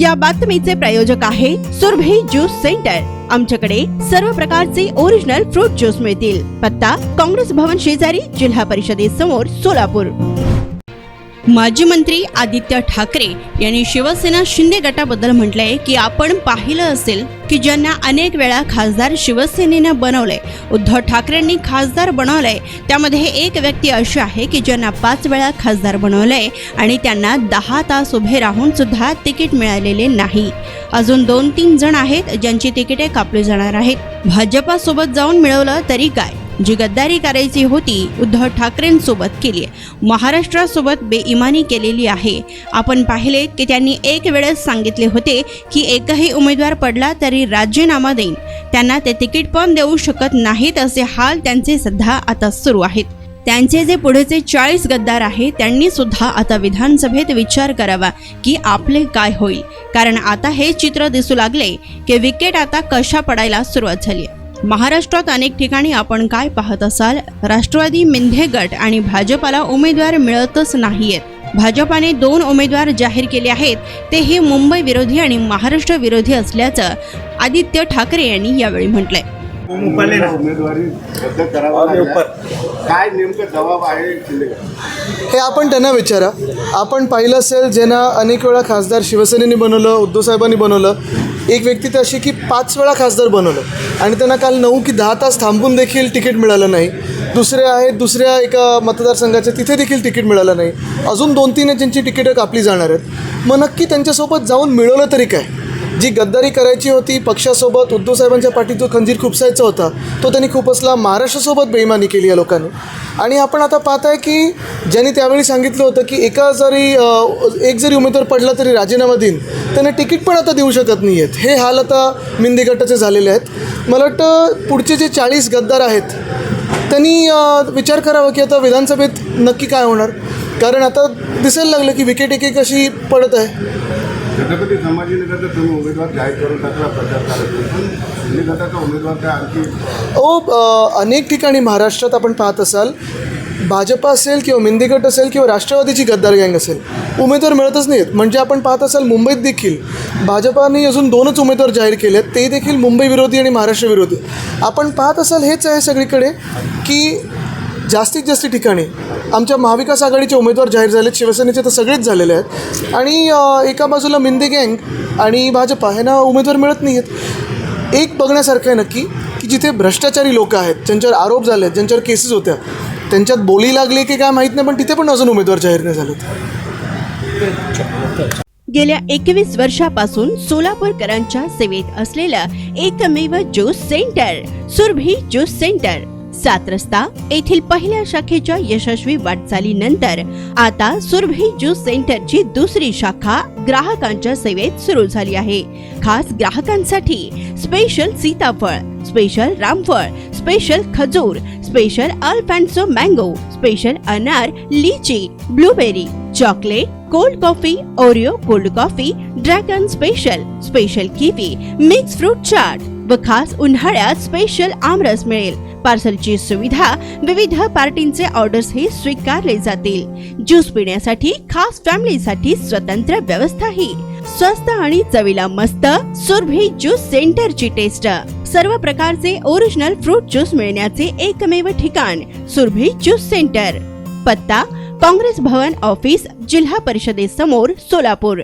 या बातमीचे प्रायोजक आहे सुरभी ज्यूस सेंटर। आमच्याकडे सर्व प्रकारचे ओरिजिनल फ्रूट ज्यूस मिळतील। पत्ता काँग्रेस भवन शेजारी, जिल्हा परिषदेसमोर, सोलापूर। माजी मंत्री आदित्य ठाकरे यांनी शिवसेना शिंदे गटाबद्दल म्हटलंय की आपण पाहिलं असेल की ज्यांना अनेक वेळा खासदार शिवसेनेने बनवले, उद्धव ठाकरेंनी खासदार बनवले, त्यामध्ये एक व्यक्ती अशी आहे की ज्यांना 5 वेळा खासदार बनवले आणि त्यांना 10 तास उभे राहून सुद्धा तिकीट मिळालेले नाही। अजून 2-3 जण आहेत ज्यांची तिकिटे कापली जाणार आहेत। भाजपा सोबत जाऊन मिळवलं तरी काय, जी गद्दारी करायची होती उद्धव ठाकरेंसोबत केली, महाराष्ट्रासोबत बेईमानी केलेली आहे। आपण पाहिले की त्यांनी एक वेळेस सांगितले होते की एकही उमेदवार पडला तरी राजीनामा देईन, त्यांना ते तिकीट पण देऊ शकत नाहीत, असे हाल त्यांचे सध्या आता सुरू आहेत। त्यांचे जे पुढेचे 40 गद्दार आहेत त्यांनी सुद्धा आता विधानसभेत विचार करावा की आपले काय होईल, कारण आता हे चित्र दिसू लागले की विकेट आता कशा पडायला सुरुवात झाली। महाराष्ट्रात अनेक ठिकाणी आपण काय पाहत असाल, राष्ट्रवादी, मिंधे गट आणि भाजपाला उमेदवार मिळतच नाहीयेत। भाजपाने 2 उमेदवार जाहीर केले आहेत, तेही मुंबई विरोधी आणि महाराष्ट्र विरोधी असल्याचं आदित्य ठाकरे यांनी यावेळी म्हटलंय। उमेदवारी रद्द करावा, काय नेमकं जबाब आहे हे आपण त्यांना विचारा। आपण पाहिलं असेल ज्यांना अनेक वेळा खासदार शिवसेनेने बनवलं, उद्धव साहेबांनी बनवलं, एक व्यक्ती तर अशी की 5 वेळा खासदार बनवलं आणि त्यांना काल 9 की 10 तास थांबून देखील तिकीट मिळालं नाही। दुसरे आहेत दुसऱ्या एका मतदारसंघाचे, तिथे देखील तिकीट मिळालं नाही। अजून 2-3 ज्यांची तिकीटं कापली जाणार आहेत। मग नक्की त्यांच्यासोबत जाऊन मिळवलं तरी काय? जी गद्दारी करायची होती पक्षासोबत, उद्धव साहेबांच्या पाठीत जो खंजीर खुपसायचा होता तो त्यांनी खुपसला। महाराष्ट्रासोबत बेईमानी केली या लोकांनी। आणि आपण आता पाहत आहे की ज्यांनी त्यावेळी सांगितलं होतं की एक जरी उमेदवार पडला तरी राजीनामा देईन, त्यांना तिकीट पण आता देऊ शकत नाही आहेत। हे हाल आता मिंदे गटाचे झालेले आहेत। मला वाटतं पुढचे जे 40 गद्दार आहेत त्यांनी विचार करावा की आता विधानसभेत नक्की काय होणार, कारण आता दिसायला लागलं की विकेट एक अशी पडत आहे। छत्रपती संभाजीनगरचा तुम्ही उमेदवार जाहीर करून टाकला प्रचार करत, शिंदे गटाचा उमेदवार काय आणखी अनेक ठिकाणी महाराष्ट्रात आपण पाहत असाल, भाजपा असेल किंवा मिंदे गट असेल किंवा राष्ट्रवादीची गद्दार गँग असेल, उमेदवार मिळतच नाहीत। म्हणजे आपण पाहत असाल मुंबईत देखील भाजपाने अजून 2च उमेदवार जाहीर केले आहेत, ते देखील मुंबई विरोधी आणि महाराष्ट्र विरोधी। आपण पाहत असाल हेच आहे सगळीकडे की जास्तीत जास्त ठिकाणी आमच्या महाविकास आघाडीचे उमेदवार जाहीर झालेत, शिवसेनेचे तर सगळेच झालेले आहेत। आणि एका बाजूला मिंदे गँग आणि भाजपा ह्यांना उमेदवार मिळत नाही आहेत। एक बघण्यासारखं आहे नक्की की जिथे भ्रष्टाचारी लोक आहेत, ज्यांच्यावर आरोप झाले आहेत, ज्यांच्यावर केसेस होत्या, त्यांच्यात बोली लागली की काय माहीत नाही, पण तिथे पण अजून उमेदवार जाहीर नाही झालेत। गेल्या 21 वर्षापासून सोलापूरकरांच्या सेवेत असलेलं एकमेव juice centre Surabhi juice centre, 7 रस्ता येथील पहिल्या शाखेच्या यशस्वी वाटचालीनंतर आता सुरभी ज्यूस सेंटरची दुसरी शाखा ग्राहकांच्या सेवेत सुरू झाली आहे। खास ग्राहकांसाठी स्पेशल सीताफळ, स्पेशल रामफळ, स्पेशल खजूर, स्पेशल अल्फान्सो मँगो, स्पेशल अनार, लीची, blueberry, chocolate, cold coffee, Oreo cold coffee, dragon special kiwi, mix fruit chaat व खास उन्हाळ्यात स्पेशल आमरस मिळेल। पार्सलची सुविधा, विविध पार्टींचे ऑर्डर्स हे स्वीकारले जातील। ज्यूस पिण्यासाठी खास फॅमिलीसाठी स्वतंत्र व्यवस्थाही। स्वस्त आणि चवीला मस्त सुरभी ज्यूस सेंटरची टेस्ट। सर्व प्रकारचे ओरिजिनल फ्रूट ज्यूस मिळण्याचे एकमेव ठिकाण सुरभी ज्यूस सेंटर। पत्ता काँग्रेस भवन ऑफिस, जिल्हा परिषदेसमोर, सोलापूर।